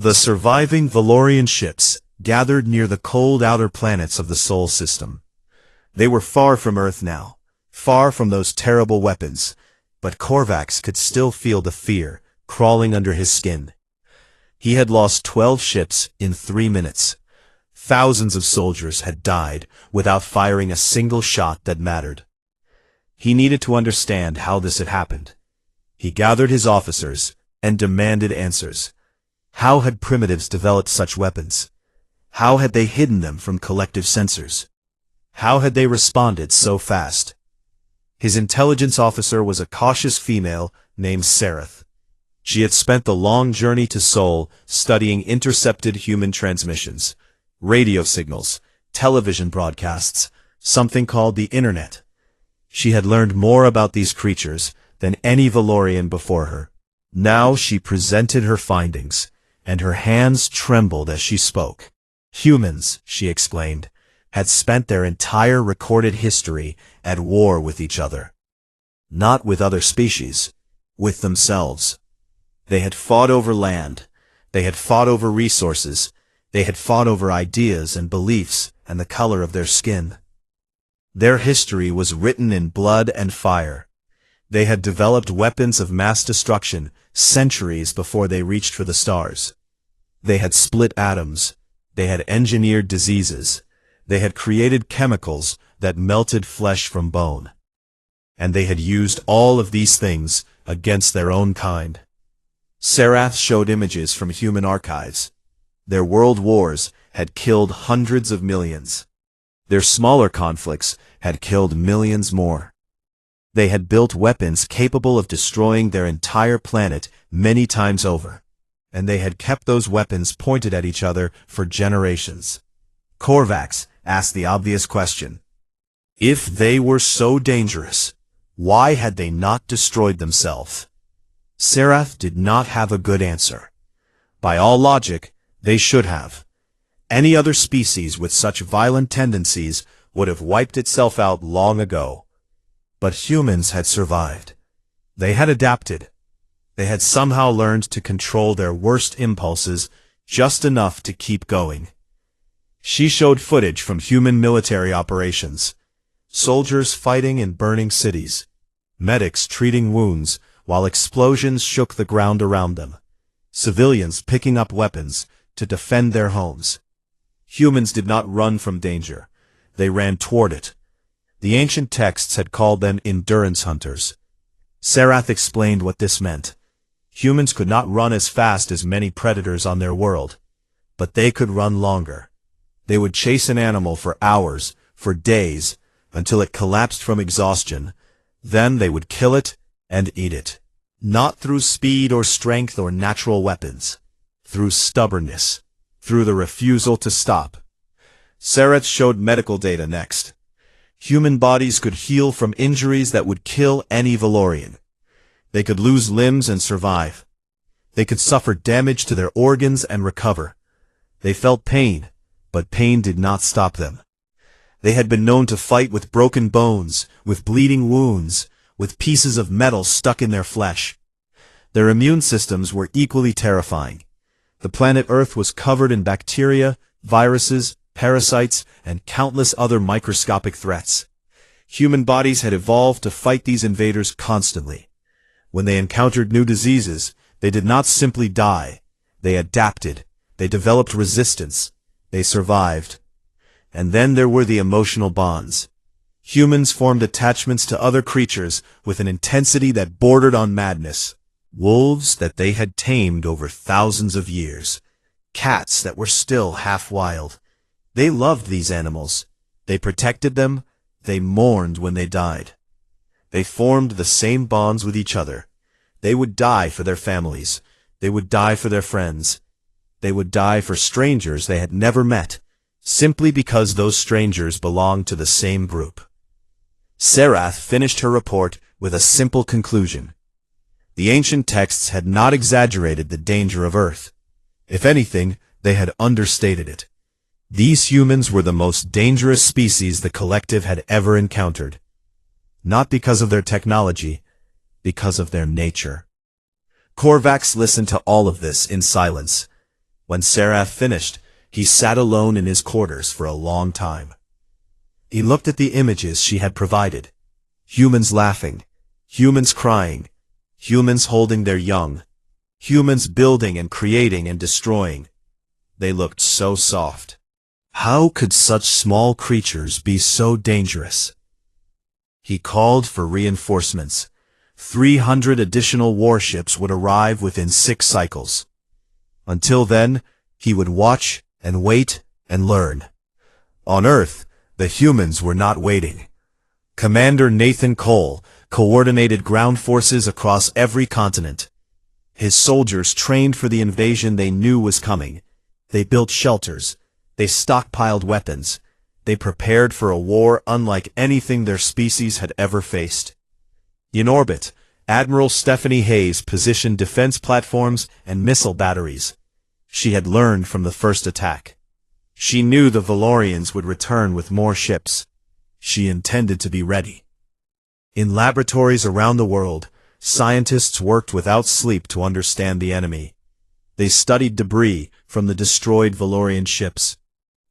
The surviving Valorian ships gathered near the cold outer planets of the Sol system. They were far from Earth now, far from those terrible weapons, but Korvax could still feel the fear crawling under his skin. He had lost 12 ships in 3 minutes. Thousands of soldiers had died without firing a single shot that mattered. He needed to understand how this had happened. He gathered his officers and demanded answers. How had primitives developed such weapons? How had they hidden them from collective sensors? How had they responded so fast? His intelligence officer was a cautious female named Sereth. She had spent the long journey to Sol studying intercepted human transmissions, radio signals, television broadcasts, something called the Internet. She had learned more about these creatures than any Valorian before her. Now she presented her findings, and her hands trembled as she spoke. Humans, she explained, had spent their entire recorded history at war with each other. Not with other species, with themselves. They had fought over land, they had fought over resources, they had fought over ideas and beliefs and the color of their skin. Their history was written in blood and fire. They had developed weapons of mass destruction centuries before they reached for the stars. They had split atoms. They had engineered diseases. They had created chemicals that melted flesh from bone. And they had used all of these things against their own kind. Sereth showed images from human archives. Their world wars had killed hundreds of millions. Their smaller conflicts had killed millions more. They had built weapons capable of destroying their entire planet many times over. And they had kept those weapons pointed at each other for generations. Korvax asked the obvious question. If they were so dangerous, why had they not destroyed themselves? Sereth did not have a good answer. By all logic, they should have. Any other species with such violent tendencies would have wiped itself out long ago. But humans had survived. They had adapted. They had somehow learned to control their worst impulses just enough to keep going. She showed footage from human military operations. Soldiers fighting in burning cities. Medics treating wounds while explosions shook the ground around them. Civilians picking up weapons to defend their homes. Humans did not run from danger. They ran toward it. The ancient texts had called them endurance hunters. Sereth explained what this meant. Humans could not run as fast as many predators on their world, but they could run longer. They would chase an animal for hours, for days, until it collapsed from exhaustion. Then they would kill it and eat it. Not through speed or strength or natural weapons. Through stubbornness. Through the refusal to stop. Sereth showed medical data next. Human bodies could heal from injuries that would kill any Valorian. They could lose limbs and survive. They could suffer damage to their organs and recover. They felt pain, but pain did not stop them. They had been known to fight with broken bones, with bleeding wounds, with pieces of metal stuck in their flesh. Their immune systems were equally terrifying. The planet Earth was covered in bacteria, viruses, parasites, and countless other microscopic threats. Human bodies had evolved to fight these invaders constantly. When they encountered new diseases, they did not simply die. They adapted. They developed resistance. They survived. And then there were the emotional bonds. Humans formed attachments to other creatures with an intensity that bordered on madness. Wolves that they had tamed over thousands of years. Cats that were still half wild. They loved these animals. They protected them. They mourned when they died. They formed the same bonds with each other. They would die for their families. They would die for their friends. They would die for strangers they had never met, simply because those strangers belonged to the same group. Sereth finished her report with a simple conclusion. The ancient texts had not exaggerated the danger of Earth. If anything, they had understated it. These humans were the most dangerous species the collective had ever encountered. Not because of their technology, because of their nature. Korvax listened to all of this in silence. When Seraph finished, he sat alone in his quarters for a long time. He looked at the images she had provided. Humans laughing, humans crying, humans holding their young, humans building and creating and destroying. They looked so soft. How could such small creatures be so dangerous? He called for reinforcements. 300 additional warships would arrive within 6 cycles. Until then, he would watch and wait and learn. On Earth, the humans were not waiting. Commander Nathan Cole coordinated ground forces across every continent. His soldiers trained for the invasion they knew was coming. They built shelters. They stockpiled weapons. They prepared for a war unlike anything their species had ever faced. In orbit, Admiral Stephanie Hayes positioned defense platforms and missile batteries. She had learned from the first attack. She knew the Valorians would return with more ships. She intended to be ready. In laboratories around the world, scientists worked without sleep to understand the enemy. They studied debris from the destroyed Valorian ships.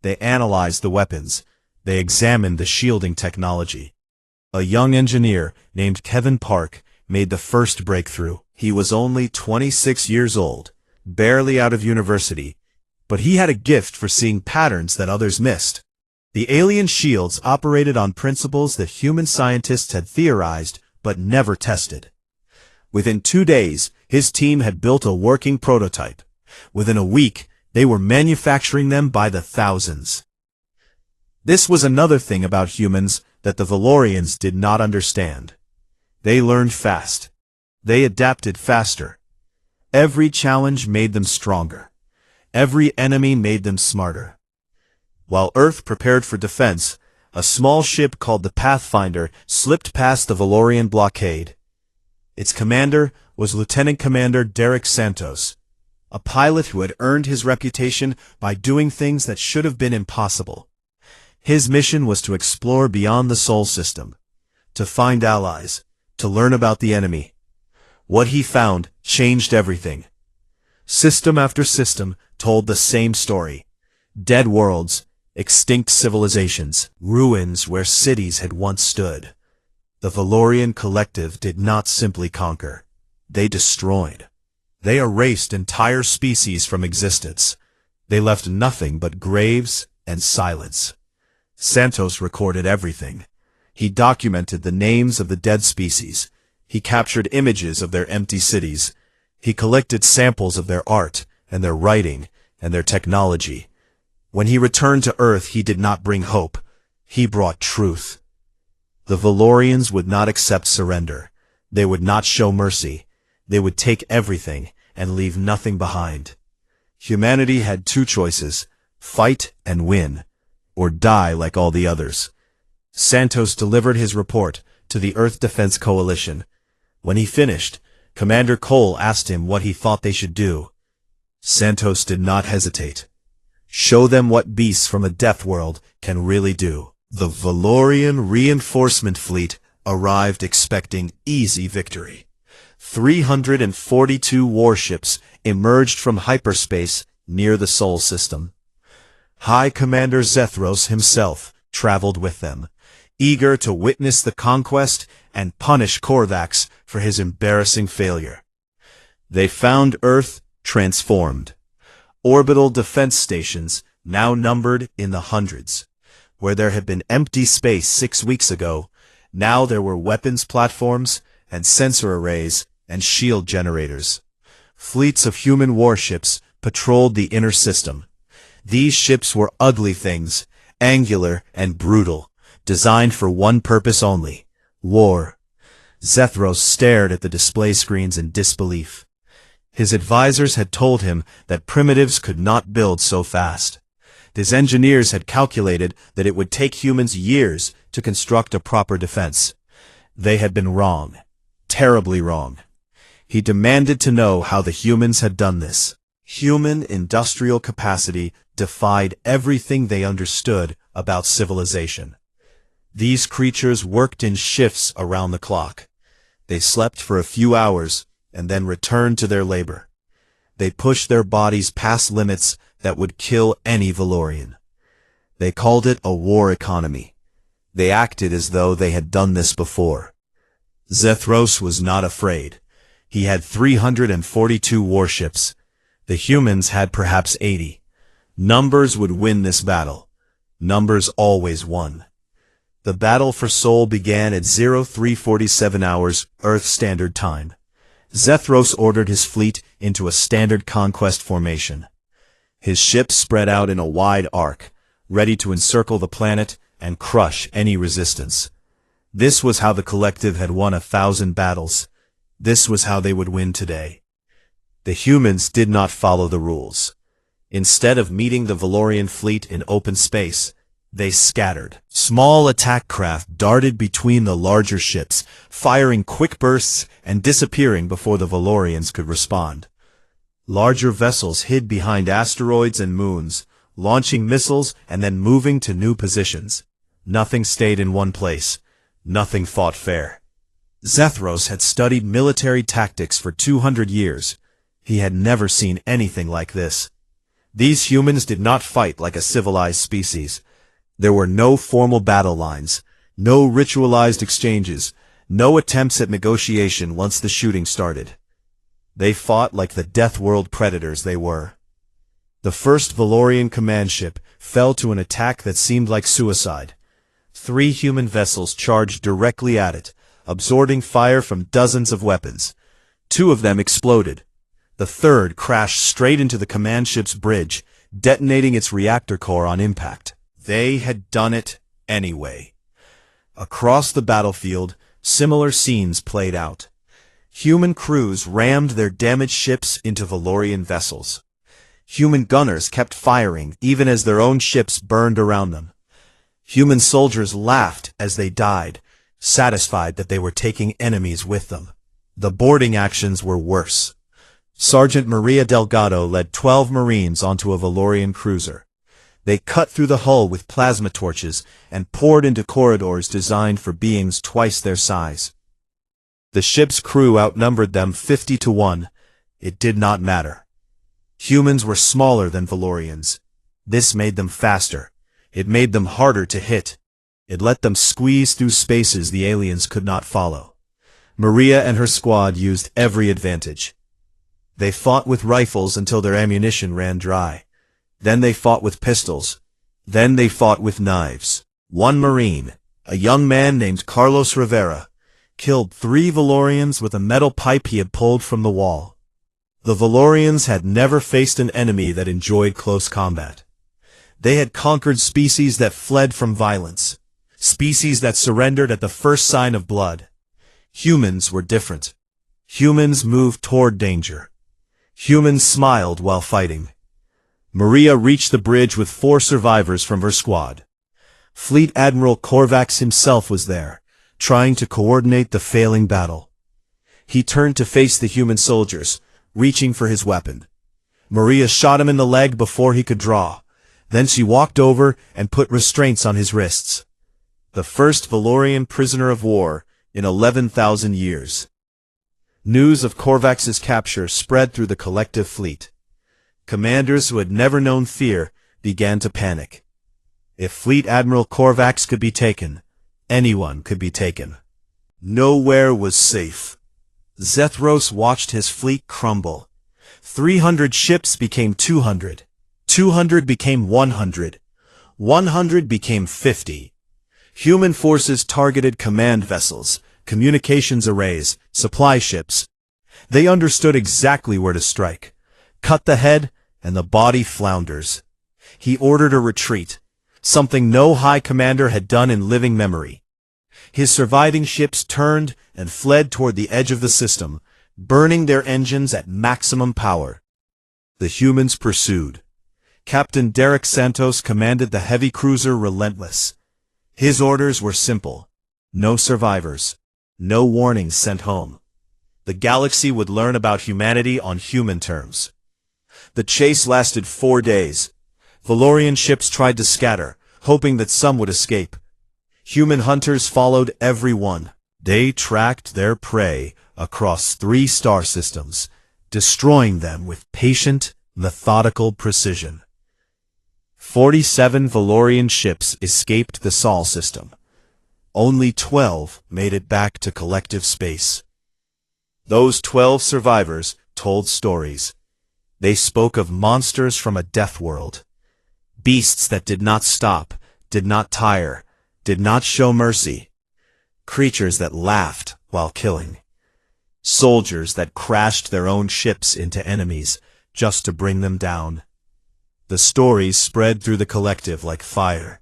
They analyzed the weapons. They examined the shielding technology. A young engineer named Kevin Park made the first breakthrough. He was only 26 years old, barely out of university, but he had a gift for seeing patterns that others missed. The alien shields operated on principles that human scientists had theorized but never tested. Within 2 days, his team had built a working prototype. Within a week, they were manufacturing them by the thousands. This was another thing about humans that the Valorians did not understand. They learned fast. They adapted faster. Every challenge made them stronger. Every enemy made them smarter. While Earth prepared for defense, a small ship called the Pathfinder slipped past the Valorian blockade. Its commander was Lieutenant Commander Derek Santos, a pilot who had earned his reputation by doing things that should have been impossible. His mission was to explore beyond the Sol system, to find allies, to learn about the enemy. What he found changed everything. System after system told the same story. Dead worlds, extinct civilizations, ruins where cities had once stood. The Valorian collective did not simply conquer. They destroyed. They erased entire species from existence. They left nothing but graves and silence. Santos recorded everything. He documented the names of the dead species. He captured images of their empty cities. He collected samples of their art and their writing and their technology. When he returned to Earth, he did not bring hope. He brought truth. The Valorians would not accept surrender. They would not show mercy. They would take everything and leave nothing behind. Humanity had 2 choices: fight and win, or die like all the others. Santos delivered his report to the Earth Defense Coalition. When he finished, Commander Cole asked him what he thought they should do. Santos did not hesitate. Show them what beasts from a death world can really do. The Valorian reinforcement fleet arrived expecting easy victory. 342 warships emerged from hyperspace near the Sol system. High Commander Zethros himself traveled with them, eager to witness the conquest and punish Korvax for his embarrassing failure. They found Earth transformed. Orbital defense stations now numbered in the hundreds. Where there had been empty space 6 weeks ago, now there were weapons platforms and sensor arrays and shield generators. Fleets of human warships patrolled the inner system. These ships were ugly things, angular and brutal, designed for one purpose only: war. Zethros stared at the display screens in disbelief. His advisors had told him that primitives could not build so fast. His engineers had calculated that it would take humans years to construct a proper defense. They had been wrong, terribly wrong. He demanded to know how the humans had done this. Human industrial capacity defied everything they understood about civilization. These creatures worked in shifts around the clock. They slept for a few hours and then returned to their labor. They pushed their bodies past limits that would kill any Valorian. They called it a war economy. They acted as though they had done this before. Zethros was not afraid. He had 342 warships. The humans had perhaps 80. Numbers would win this battle. Numbers always won. The battle for Sol began at 0347 hours Earth Standard Time. Zethros ordered his fleet into a standard conquest formation. His ships spread out in a wide arc, ready to encircle the planet and crush any resistance. This was how the Collective had won 1,000 battles. This was how they would win today. The humans did not follow the rules. Instead of meeting the Valorian fleet in open space, they scattered. Small attack craft darted between the larger ships, firing quick bursts and disappearing before the Valorians could respond. Larger vessels hid behind asteroids and moons, launching missiles and then moving to new positions. Nothing stayed in one place. Nothing fought fair. Zethros had studied military tactics for 200 years. He had never seen anything like this. These humans did not fight like a civilized species. There were no formal battle lines, no ritualized exchanges, no attempts at negotiation once the shooting started. They fought like the Death World predators they were. The first Valorian command ship fell to an attack that seemed like suicide. 3 human vessels charged directly at it, absorbing fire from dozens of weapons. 2 of them exploded. The third crashed straight into the command ship's bridge, detonating its reactor core on impact. They had done it anyway. Across the battlefield, similar scenes played out. Human crews rammed their damaged ships into Valorian vessels. Human gunners kept firing even as their own ships burned around them. Human soldiers laughed as they died, satisfied that they were taking enemies with them. The boarding actions were worse. Sergeant Maria Delgado led 12 Marines onto a Valorian cruiser. They cut through the hull with plasma torches and poured into corridors designed for beings twice their size. The ship's crew outnumbered them 50 to 1. It did not matter. Humans were smaller than Valorians. This made them faster. It made them harder to hit. It let them squeeze through spaces the aliens could not follow. Maria and her squad used every advantage. They fought with rifles until their ammunition ran dry. Then they fought with pistols. Then they fought with knives. One Marine, a young man named Carlos Rivera, killed 3 Valorians with a metal pipe he had pulled from the wall. The Valorians had never faced an enemy that enjoyed close combat. They had conquered species that fled from violence, species that surrendered at the first sign of blood. Humans were different. Humans moved toward danger. Humans smiled while fighting. Maria reached the bridge with 4 survivors from her squad. Fleet Admiral Korvax himself was there, trying to coordinate the failing battle. He turned to face the human soldiers, reaching for his weapon. Maria shot him in the leg before he could draw. Then she walked over and put restraints on his wrists. The first Valorian prisoner of war in 11,000 years. News of Korvax's capture spread through the collective fleet. Commanders who had never known fear began to panic. If Fleet Admiral Korvax could be taken, anyone could be taken. Nowhere was safe. Zethros watched his fleet crumble. 300 ships became 200. 200 became 100. 100 became 50. Human forces targeted command vessels, communications arrays, supply ships. They understood exactly where to strike. Cut the head, and the body flounders. He ordered a retreat, something no high commander had done in living memory. His surviving ships turned and fled toward the edge of the system, burning their engines at maximum power. The humans pursued. Captain Derek Santos commanded the heavy cruiser Relentless. His orders were simple. No survivors. No warnings sent home. The galaxy would learn about humanity on human terms. The chase lasted 4 days. Valorian ships tried to scatter, hoping that some would escape. Human hunters followed every one. They tracked their prey across 3 star systems, destroying them with patient, methodical precision. 47 Valorian ships escaped the Sol system. Only 12 made it back to collective space. Those 12 survivors told stories. They spoke of monsters from a death world. Beasts that did not stop, did not tire, did not show mercy. Creatures that laughed while killing. Soldiers that crashed their own ships into enemies just to bring them down. The stories spread through the collective like fire.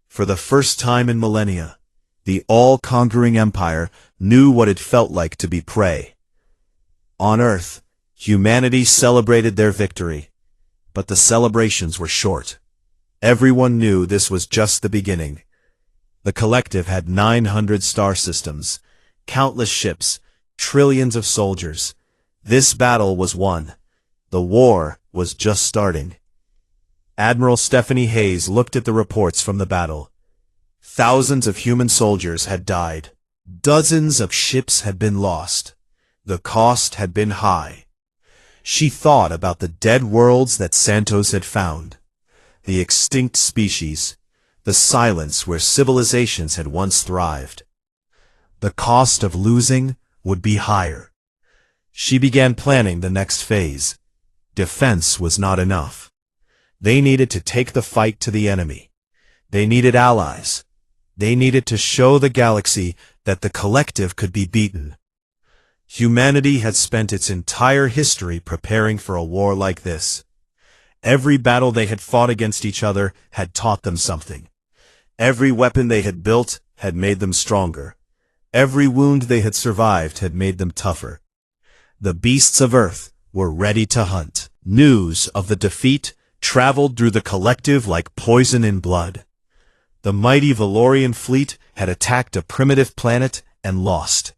For the first time in millennia, the all-conquering empire knew what it felt like to be prey. On Earth, humanity celebrated their victory, but the celebrations were short. Everyone knew this was just the beginning. The collective had 900 star systems, countless ships, trillions of soldiers. This battle was won. The war was just starting. Admiral Stephanie Hayes looked at the reports from the battle. Thousands of human soldiers had died. Dozens of ships had been lost. The cost had been high. She thought about the dead worlds that Santos had found. The extinct species. The silence where civilizations had once thrived. The cost of losing would be higher. She began planning the next phase. Defense was not enough. They needed to take the fight to the enemy. They needed allies. They needed to show the galaxy that the collective could be beaten. Humanity had spent its entire history preparing for a war like this. Every battle they had fought against each other had taught them something. Every weapon they had built had made them stronger. Every wound they had survived had made them tougher. The beasts of Earth were ready to hunt. News of the defeat traveled through the collective like poison in blood. The mighty Valorian fleet had attacked a primitive planet and lost.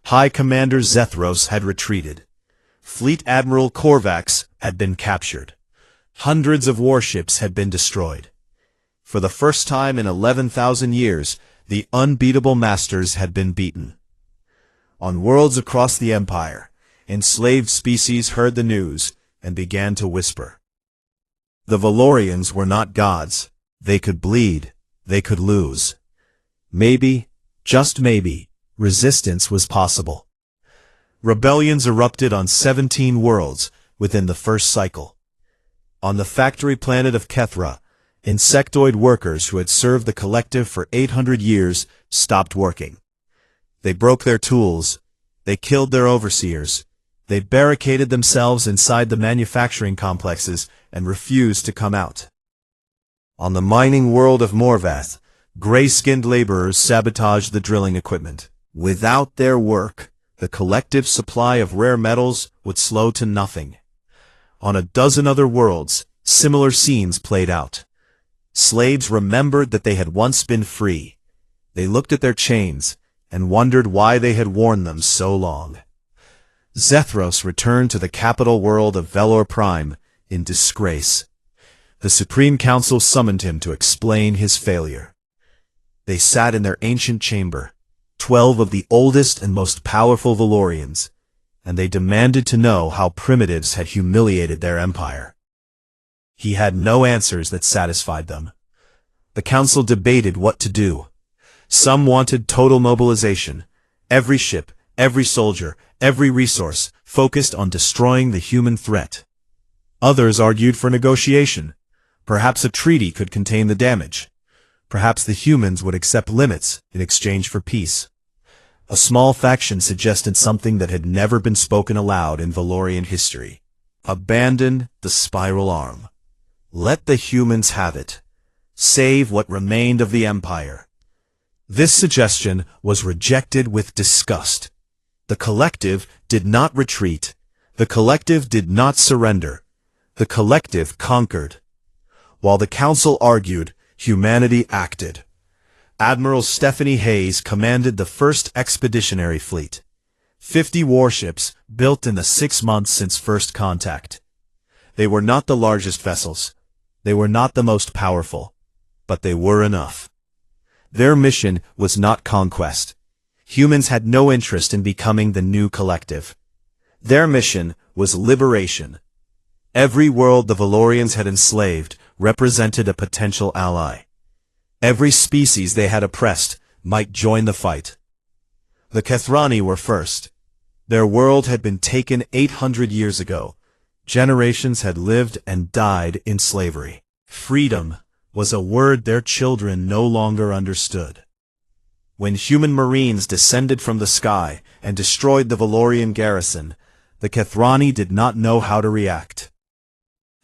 High Commander Zethros had retreated. Fleet Admiral Korvax had been captured. Hundreds of warships had been destroyed. For the first time in 11,000 years, the unbeatable masters had been beaten. On worlds across the Empire, enslaved species heard the news and began to whisper. The Valorians were not gods. They could bleed. They could lose. Maybe, just maybe, resistance was possible. Rebellions erupted on 17 worlds within the first cycle. On the factory planet of Kethra, insectoid workers who had served the collective for 800 years stopped working. They broke their tools. They killed their overseers. They barricaded themselves inside the manufacturing complexes and refused to come out. On the mining world of Morvath, gray-skinned laborers sabotaged the drilling equipment. Without their work, the collective supply of rare metals would slow to nothing. On a dozen other worlds, similar scenes played out. Slaves remembered that they had once been free. They looked at their chains and wondered why they had worn them so long. Zethros returned to the capital world of Velor Prime in disgrace. The Supreme Council summoned him to explain his failure. They sat in their ancient chamber, 12 of the oldest and most powerful Valorians, and they demanded to know how primitives had humiliated their empire. He had no answers that satisfied them. The council debated what to do. Some wanted total mobilization. Every ship, every soldier, every resource focused on destroying the human threat. Others argued for negotiation. Perhaps a treaty could contain the damage. Perhaps the humans would accept limits in exchange for peace. A small faction suggested something that had never been spoken aloud in Valorian history. Abandon the spiral arm. Let the humans have it. Save what remained of the empire. This suggestion was rejected with disgust. The collective did not retreat. The collective did not surrender. The collective conquered. While the council argued, humanity acted. Admiral Stephanie Hayes commanded the first expeditionary fleet. 50 warships built in the 6 months since first contact. They were not the largest vessels. They were not the most powerful. But they were enough. Their mission was not conquest. Humans had no interest in becoming the new collective. Their mission was liberation. Every world the Valorians had enslaved represented a potential ally. Every species they had oppressed might join the fight. The Kethrani were first. Their world had been taken 800 years ago. Generations had lived and died in slavery. Freedom was a word their children no longer understood. When human marines descended from the sky and destroyed the Valorian garrison, the Kethrani did not know how to react.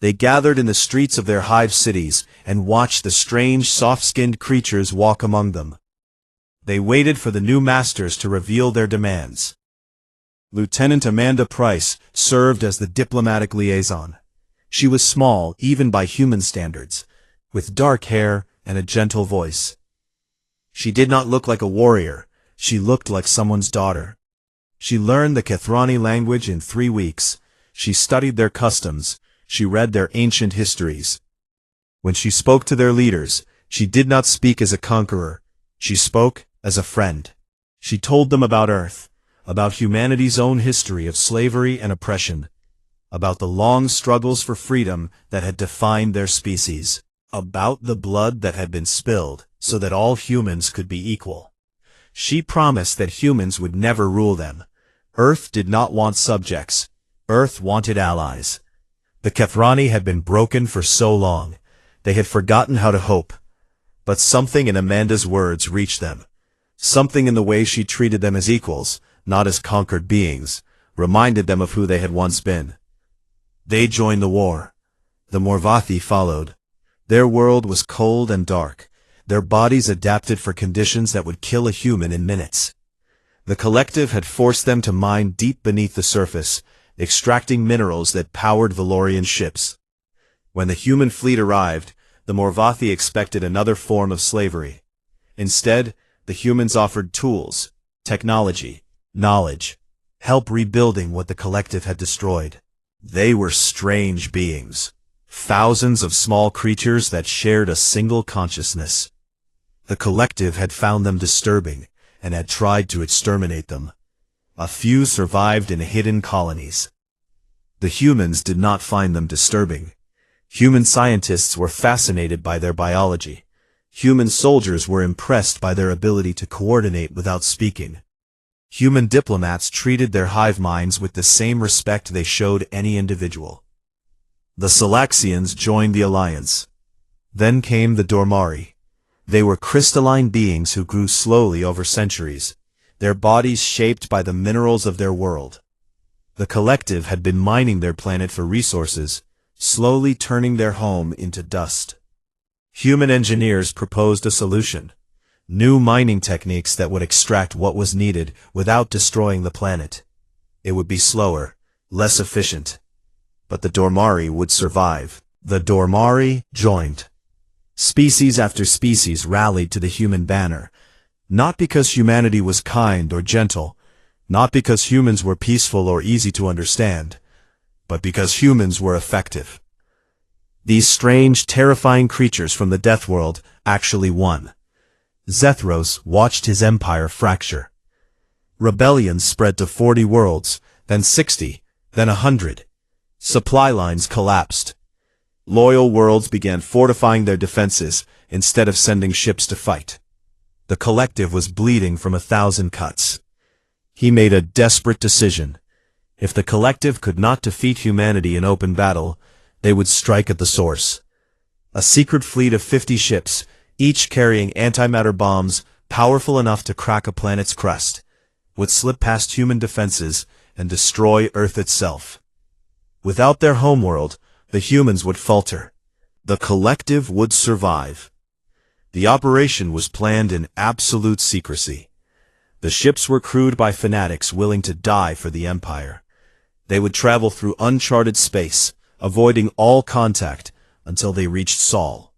They gathered in the streets of their hive cities and watched the strange, soft-skinned creatures walk among them. They waited for the new masters to reveal their demands. Lieutenant Amanda Price served as the diplomatic liaison. She was small, even by human standards, with dark hair and a gentle voice. She did not look like a warrior. She looked like someone's daughter. She learned the Kethrani language in 3 weeks. She studied their customs. She read their ancient histories. When she spoke to their leaders, she did not speak as a conqueror. She spoke as a friend. She told them about Earth, about humanity's own history of slavery and oppression, about the long struggles for freedom that had defined their species, about the blood that had been spilled so that all humans could be equal. She promised that humans would never rule them. Earth did not want subjects. Earth wanted allies. The Kethrani had been broken for so long. They had forgotten how to hope. But something in Amanda's words reached them. Something in the way she treated them as equals, not as conquered beings, reminded them of who they had once been. They joined the war. The Morvathi followed. Their world was cold and dark. Their bodies adapted for conditions that would kill a human in minutes. The collective had forced them to mine deep beneath the surface, extracting minerals that powered Valorian ships. When the human fleet arrived, the Morvathi expected another form of slavery. Instead, the humans offered tools, technology, knowledge, help rebuilding what the collective had destroyed. They were strange beings, thousands of small creatures that shared a single consciousness. The collective had found them disturbing and had tried to exterminate them. A few survived in hidden colonies. The humans did not find them disturbing. Human scientists were fascinated by their biology. Human soldiers were impressed by their ability to coordinate without speaking. Human diplomats treated their hive minds with the same respect they showed any individual. The Salaxians joined the alliance. Then came the Dormari. They were crystalline beings who grew slowly over centuries, their bodies shaped by the minerals of their world. The collective had been mining their planet for resources, slowly turning their home into dust. Human engineers proposed a solution: new mining techniques that would extract what was needed without destroying the planet. It would be slower, less efficient. But the Dormari would survive. The Dormari joined. Species after species rallied to the human banner, not because humanity was kind or gentle, not because humans were peaceful or easy to understand, but because humans were effective. These strange, terrifying creatures from the Death World actually won. Zethros watched his empire fracture. Rebellions spread to 40 worlds, then 60, then 100. Supply lines collapsed. Loyal worlds began fortifying their defenses instead of sending ships to fight. The collective was bleeding from 1,000 cuts. He made a desperate decision. If the collective could not defeat humanity in open battle, they would strike at the source. A secret fleet of 50 ships, each carrying antimatter bombs powerful enough to crack a planet's crust, would slip past human defenses and destroy Earth itself. Without their homeworld, the humans would falter. The collective would survive. The operation was planned in absolute secrecy. The ships were crewed by fanatics willing to die for the Empire. They would travel through uncharted space, avoiding all contact until they reached Sol.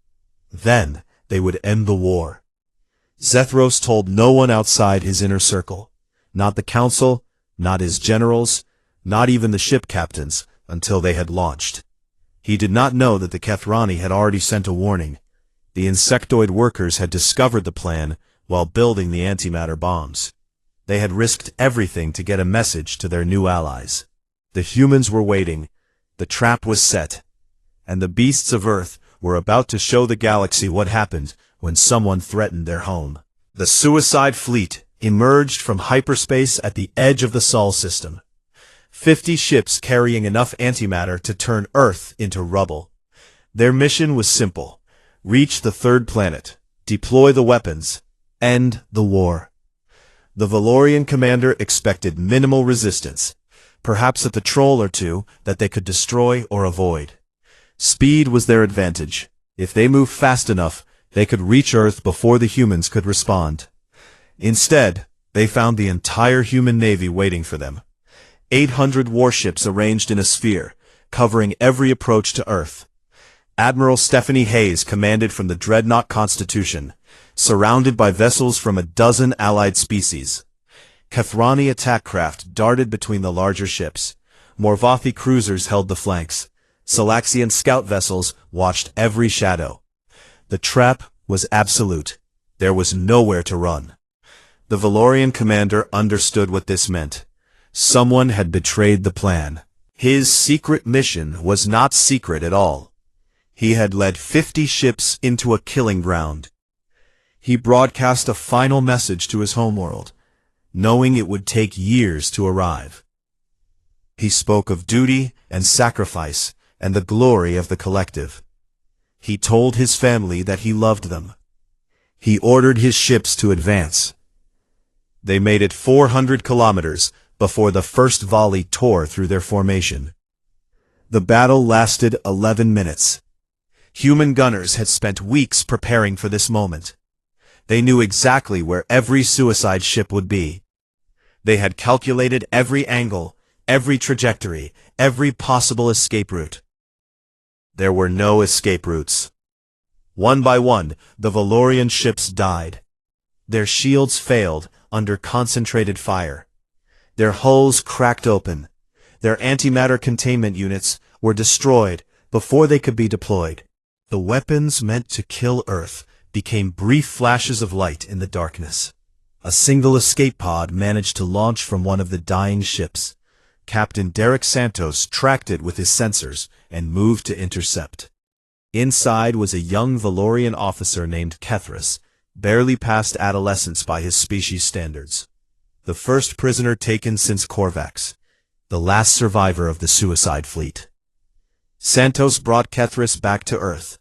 Then they would end the war. Zethros told no one outside his inner circle, not the council, not his generals, not even the ship captains, until they had launched. He did not know that the Kethrani had already sent a warning. The insectoid workers had discovered the plan while building the antimatter bombs. They had risked everything to get a message to their new allies. The humans were waiting, the trap was set, and the beasts of Earth were about to show the galaxy what happened when someone threatened their home. The suicide fleet emerged from hyperspace at the edge of the Sol system. 50 ships carrying enough antimatter to turn Earth into rubble. Their mission was simple: reach the third planet, deploy the weapons, end the war. The Valorian commander expected minimal resistance, perhaps a patrol or two that they could destroy or avoid. Speed was their advantage. If they moved fast enough, they could reach Earth before the humans could respond. Instead, they found the entire human navy waiting for them. 800 warships arranged in a sphere, covering every approach to Earth. Admiral Stephanie Hayes commanded from the dreadnought Constitution, surrounded by vessels from a dozen allied species. Kethrani attack craft darted between the larger ships. Morvathi cruisers held the flanks. Salaxian scout vessels watched every shadow. The trap was absolute. There was nowhere to run. The Valorian commander understood what this meant. Someone had betrayed the plan. His secret mission was not secret at all. He had led 50 ships into a killing ground. He broadcast a final message to his homeworld, knowing it would take years to arrive. He spoke of duty and sacrifice and the glory of the collective. He told his family that he loved them. He ordered his ships to advance. They made it 400 kilometers before the first volley tore through their formation. The battle lasted 11 minutes. Human gunners had spent weeks preparing for this moment. They knew exactly where every suicide ship would be. They had calculated every angle, every trajectory, every possible escape route. There were no escape routes. One by one, the Valorian ships died. Their shields failed under concentrated fire. Their hulls cracked open. Their antimatter containment units were destroyed before they could be deployed. The weapons meant to kill Earth became brief flashes of light in the darkness. A single escape pod managed to launch from one of the dying ships. Captain Derek Santos tracked it with his sensors and moved to intercept. Inside was a young Valorian officer named Kethris, barely past adolescence by his species standards. The first prisoner taken since Korvax, the last survivor of the suicide fleet. Santos brought Kethris back to Earth.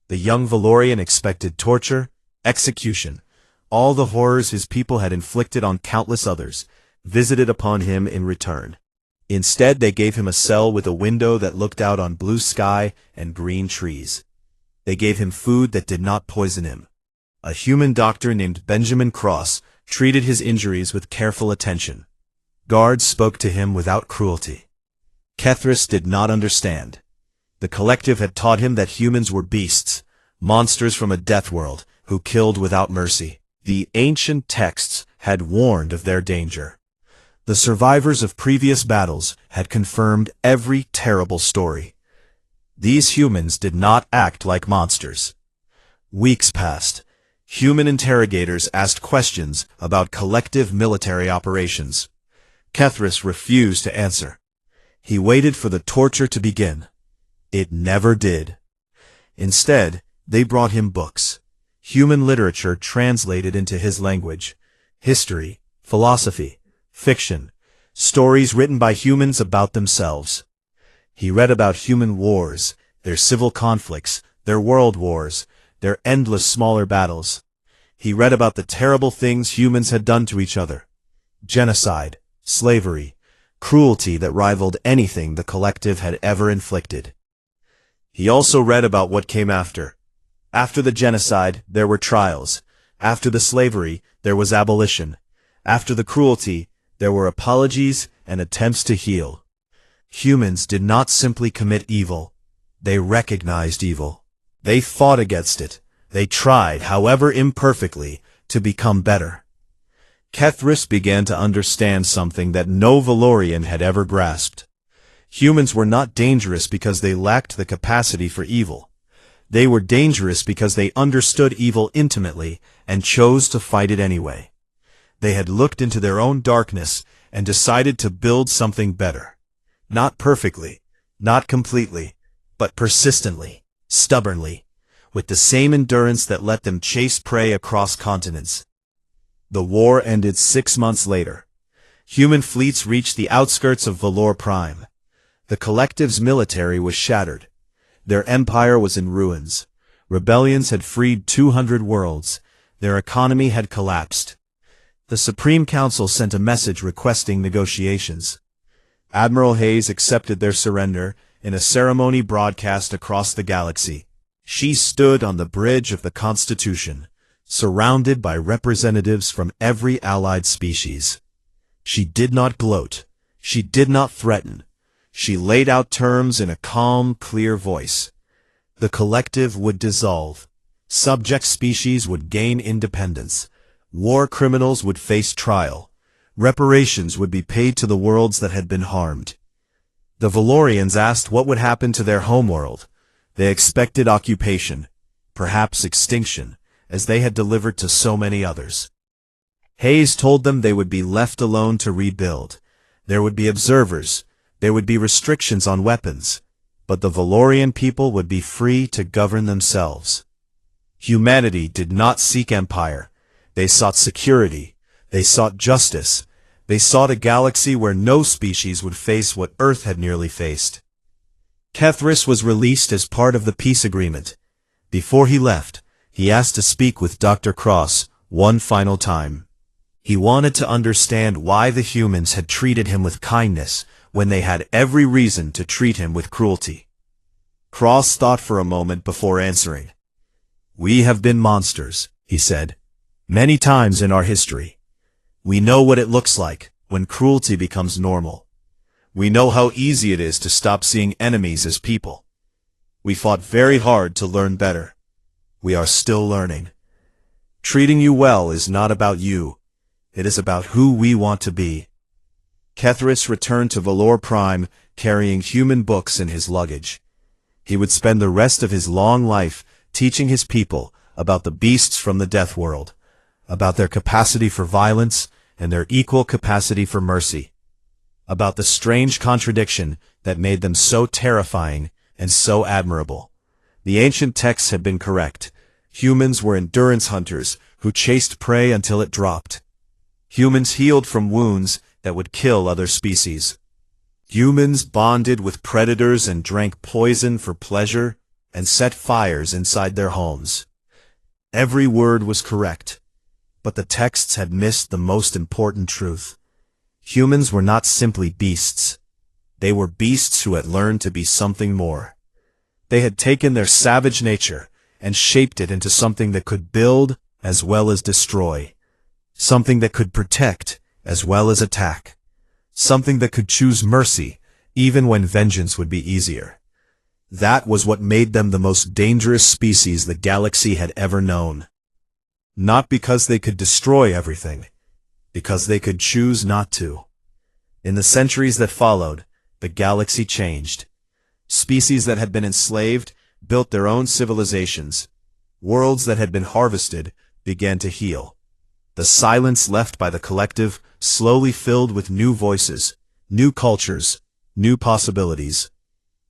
The young Valorian expected torture, execution, all the horrors his people had inflicted on countless others, visited upon him in return. Instead, they gave him a cell with a window that looked out on blue sky and green trees. They gave him food that did not poison him. A human doctor named Benjamin Cross treated his injuries with careful attention. Guards spoke to him without cruelty. Kethris did not understand. The collective had taught him that humans were beasts, monsters from a death world, who killed without mercy. The ancient texts had warned of their danger. The survivors of previous battles had confirmed every terrible story. These humans did not act like monsters. Weeks passed. Human interrogators asked questions about collective military operations. Kethris refused to answer. He waited for the torture to begin. It never did. Instead, they brought him books. Human literature translated into his language. History, philosophy, fiction, stories written by humans about themselves. He read about human wars, their civil conflicts, their world wars, their endless smaller battles. He read about the terrible things humans had done to each other. Genocide, slavery, cruelty that rivaled anything the collective had ever inflicted. He also read about what came after. After the genocide, there were trials. After the slavery, there was abolition. After the cruelty, there were apologies and attempts to heal. Humans did not simply commit evil. They recognized evil. They fought against it. They tried, however imperfectly, to become better. Kethris began to understand something that no Valorian had ever grasped. Humans were not dangerous because they lacked the capacity for evil. They were dangerous because they understood evil intimately and chose to fight it anyway. They had looked into their own darkness and decided to build something better. Not perfectly, not completely, but persistently, stubbornly, with the same endurance that let them chase prey across continents. The war ended 6 months later. Human fleets reached the outskirts of Valor Prime. The Collective's military was shattered. Their empire was in ruins. Rebellions had freed 200 worlds. Their economy had collapsed. The Supreme Council sent a message requesting negotiations. Admiral Hayes accepted their surrender in a ceremony broadcast across the galaxy. She stood on the bridge of the Constitution, surrounded by representatives from every allied species. She did not gloat. She did not threaten. She laid out terms in a calm, clear voice. The Collective would dissolve. Subject species would gain independence. War criminals would face trial. Reparations would be paid to the worlds that had been harmed. The Valorians asked what would happen to their homeworld. They expected occupation, perhaps extinction, as they had delivered to so many others. Hayes told them they would be left alone to rebuild. There would be observers. There would be restrictions on weapons. But the Valorian people would be free to govern themselves. Humanity did not seek empire. They sought security. They sought justice. They sought a galaxy where no species would face what Earth had nearly faced. Kethris was released as part of the peace agreement. Before he left, he asked to speak with Dr. Cross one final time. He wanted to understand why the humans had treated him with kindness when they had every reason to treat him with cruelty. Cross thought for a moment before answering. "We have been monsters," he said, "many times in our history. We know what it looks like when cruelty becomes normal. We know how easy it is to stop seeing enemies as people. We fought very hard to learn better. We are still learning. Treating you well is not about you. It is about who we want to be." Kethris returned to Valor Prime carrying human books in his luggage. He would spend the rest of his long life teaching his people about the beasts from the Death World, about their capacity for violence and their equal capacity for mercy, about the strange contradiction that made them so terrifying and so admirable. The ancient texts had been correct. Humans were endurance hunters who chased prey until it dropped. Humans healed from wounds that would kill other species. Humans bonded with predators and drank poison for pleasure and set fires inside their homes. Every word was correct, but the texts had missed the most important truth. Humans were not simply beasts. They were beasts who had learned to be something more. They had taken their savage nature and shaped it into something that could build as well as destroy, something that could protect as well as attack, something that could choose mercy even when vengeance would be easier. That was what made them the most dangerous species the galaxy had ever known. Not because they could destroy everything, because they could choose not to. In the centuries that followed, the galaxy changed. Species that had been enslaved built their own civilizations. Worlds that had been harvested began to heal. The silence left by the Collective slowly filled with new voices, new cultures, new possibilities.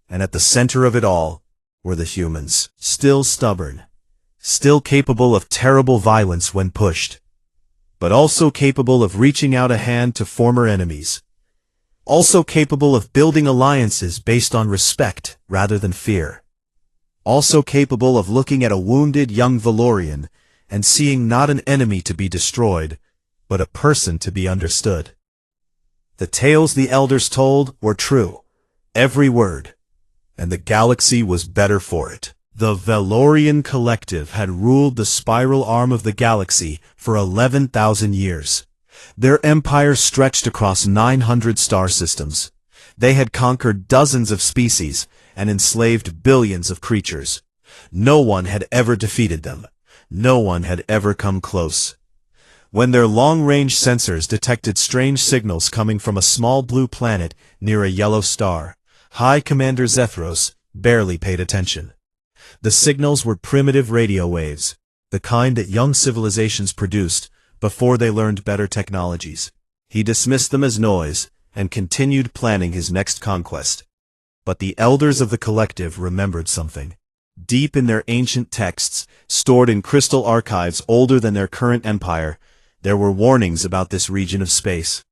And at the center of it all were the humans, still stubborn, still capable of terrible violence when pushed, but also capable of reaching out a hand to former enemies, also capable of building alliances based on respect rather than fear, also capable of looking at a wounded young Valorian and seeing not an enemy to be destroyed, but a person to be understood. The tales the elders told were true, every word, and the galaxy was better for it. The Valorian Collective had ruled the spiral arm of the galaxy for 11,000 years. Their empire stretched across 900 star systems. They had conquered dozens of species and enslaved billions of creatures. No one had ever defeated them. No one had ever come close. When their long-range sensors detected strange signals coming from a small blue planet near a yellow star, High Commander Zethros barely paid attention. The signals were primitive radio waves, the kind that young civilizations produced before they learned better technologies. He dismissed them as noise and continued planning his next conquest. But the elders of the collective remembered something. Deep in their ancient texts, stored in crystal archives older than their current empire, there were warnings about this region of space.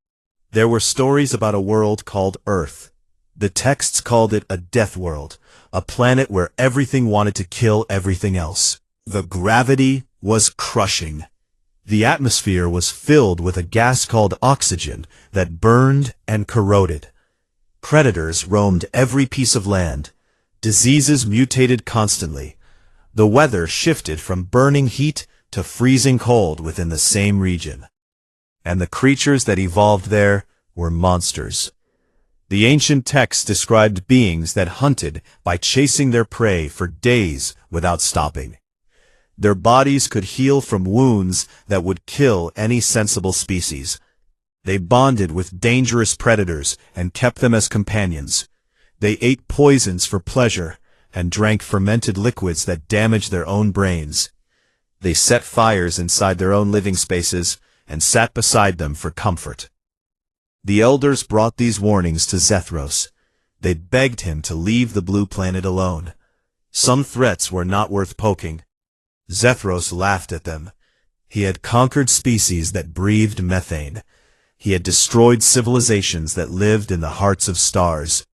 There were stories about a world called Earth. The texts called it a death world, a planet where everything wanted to kill everything else. The gravity was crushing. The atmosphere was filled with a gas called oxygen that burned and corroded. Predators roamed every piece of land. Diseases mutated constantly. The weather shifted from burning heat to freezing cold within the same region. And the creatures that evolved there were monsters. The ancient texts described beings that hunted by chasing their prey for days without stopping. Their bodies could heal from wounds that would kill any sensible species. They bonded with dangerous predators and kept them as companions. They ate poisons for pleasure and drank fermented liquids that damaged their own brains. They set fires inside their own living spaces and sat beside them for comfort. The elders brought these warnings to Zethros. They begged him to leave the blue planet alone. Some threats were not worth poking. Zethros laughed at them. He had conquered species that breathed methane. He had destroyed civilizations that lived in the hearts of stars.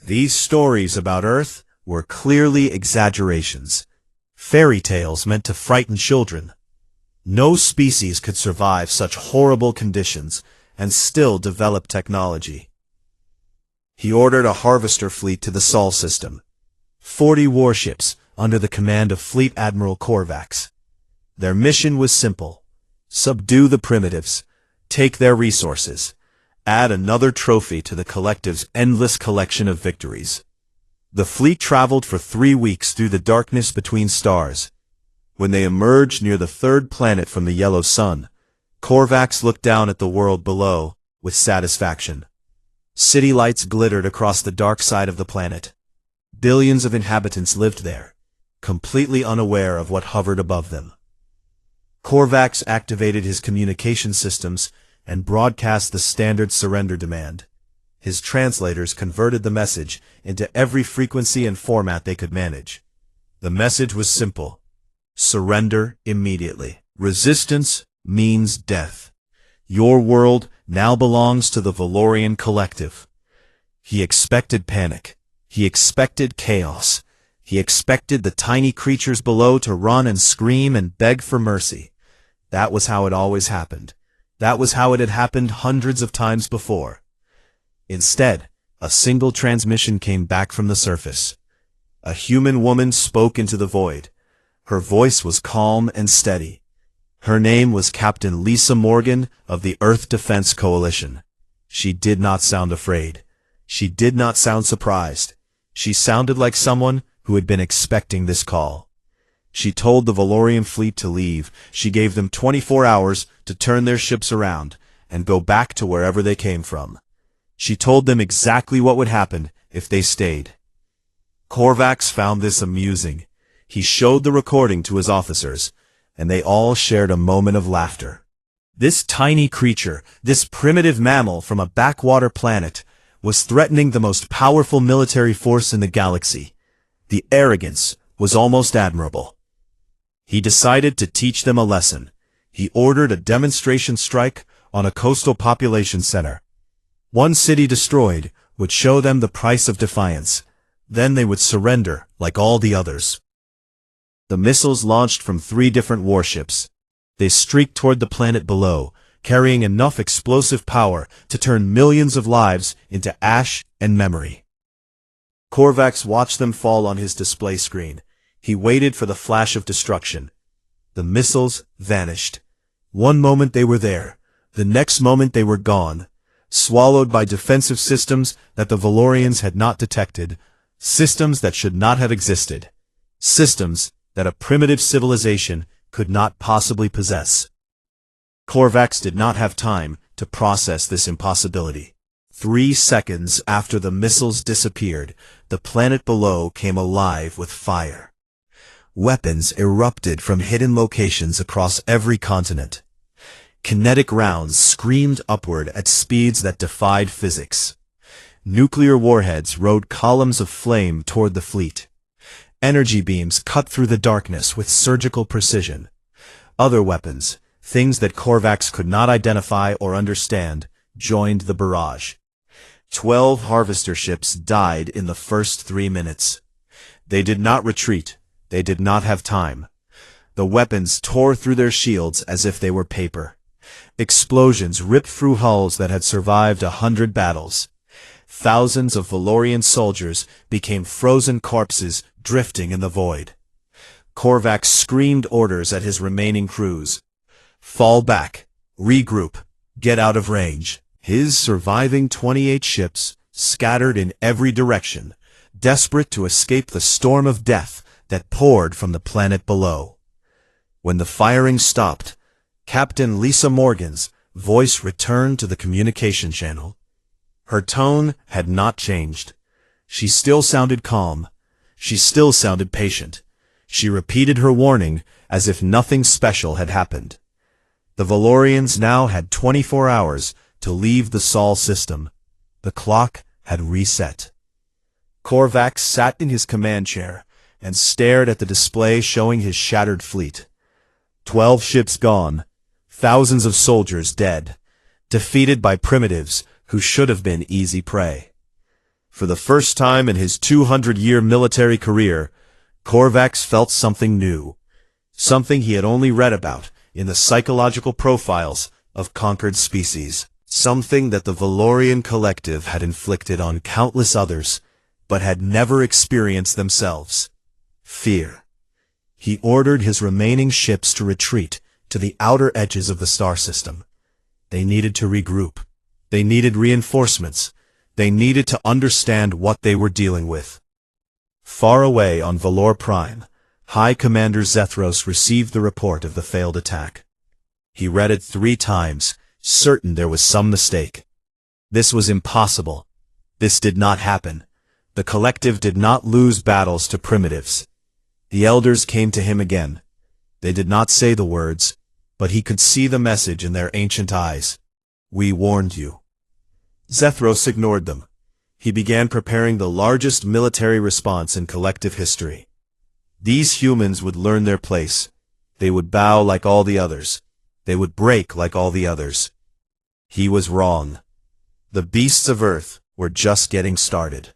These stories about Earth were clearly exaggerations. Fairy tales meant to frighten children. No species could survive such horrible conditions and still develop technology. He ordered a harvester fleet to the Sol system. 40 warships under the command of Fleet Admiral Korvax. Their mission was simple: subdue the primitives, take their resources, add another trophy to the collective's endless collection of victories. The fleet traveled for 3 weeks through the darkness between stars. When they emerged near the third planet from the yellow sun, Korvax looked down at the world below with satisfaction. City lights glittered across the dark side of the planet. Billions of inhabitants lived there, completely unaware of what hovered above them. Korvax activated his communication systems and broadcast the standard surrender demand. His translators converted the message into every frequency and format they could manage. The message was simple: surrender immediately. Resistance means death. Your world now belongs to the Valorian collective. He expected panic. He expected chaos. He expected the tiny creatures below to run and scream and beg for mercy. That was how it always happened. That was how it had happened hundreds of times before. Instead, a single transmission came back from the surface. A human woman spoke into the void. Her voice was calm and steady. Her name was Captain Lisa Morgan of the Earth Defense Coalition. She did not sound afraid. She did not sound surprised. She sounded like someone who had been expecting this call. She told the Valorian fleet to leave. She gave them 24 hours to turn their ships around and go back to wherever they came from. She told them exactly what would happen if they stayed. Korvax found this amusing. He showed the recording to his officers, and they all shared a moment of laughter. This tiny creature, this primitive mammal from a backwater planet, was threatening the most powerful military force in the galaxy. The arrogance was almost admirable. He decided to teach them a lesson. He ordered a demonstration strike on a coastal population center. One city destroyed would show them the price of defiance. Then they would surrender like all the others. The missiles launched from 3 different warships. They streaked toward the planet below, carrying enough explosive power to turn millions of lives into ash and memory. Korvax watched them fall on his display screen. He waited for the flash of destruction. The missiles vanished. One moment they were there. The next moment they were gone, swallowed by defensive systems that the Valorians had not detected, systems that should not have existed, systems that a primitive civilization could not possibly possess. Korvax did not have time to process this impossibility. 3 seconds after the missiles disappeared, the planet below came alive with fire. Weapons erupted from hidden locations across every continent. Kinetic rounds screamed upward at speeds that defied physics. Nuclear warheads rode columns of flame toward the fleet. Energy beams cut through the darkness with surgical precision. Other weapons, things that Korvax could not identify or understand, joined the barrage. 12 harvester ships died in the first 3 minutes. They did not retreat. They did not have time. The weapons tore through their shields as if they were paper. Explosions ripped through hulls that had survived 100 battles. Thousands of Valorian soldiers became frozen corpses drifting in the void. Korvax screamed orders at his remaining crews. Fall back. Regroup. Get out of range. His surviving 28 ships scattered in every direction, desperate to escape the storm of death that poured from the planet below. When the firing stopped, Captain Lisa Morgan's voice returned to the communication channel. Her tone had not changed. She still sounded calm. She still sounded patient. She repeated her warning as if nothing special had happened. The Valorians now had 24 hours to leave the Sol system. The clock had reset. Korvax sat in his command chair and stared at the display showing his shattered fleet. 12 ships gone, thousands of soldiers dead, defeated by primitives who should have been easy prey. For the first time in his 200-year military career, Korvax felt something new, something he had only read about in the psychological profiles of conquered species, something that the Valorian collective had inflicted on countless others, but had never experienced themselves. Fear. He ordered his remaining ships to retreat to the outer edges of the star system. They needed to regroup. They needed reinforcements. They needed to understand what they were dealing with. Far away on Valor Prime, High Commander Zethros received the report of the failed attack. He read it 3 times, certain there was some mistake. This was impossible. This did not happen. The collective did not lose battles to primitives. The elders came to him again. They did not say the words, but he could see the message in their ancient eyes. We warned you. Zethros ignored them. He began preparing the largest military response in collective history. These humans would learn their place. They would bow like all the others. They would break like all the others. He was wrong. The beasts of Earth were just getting started.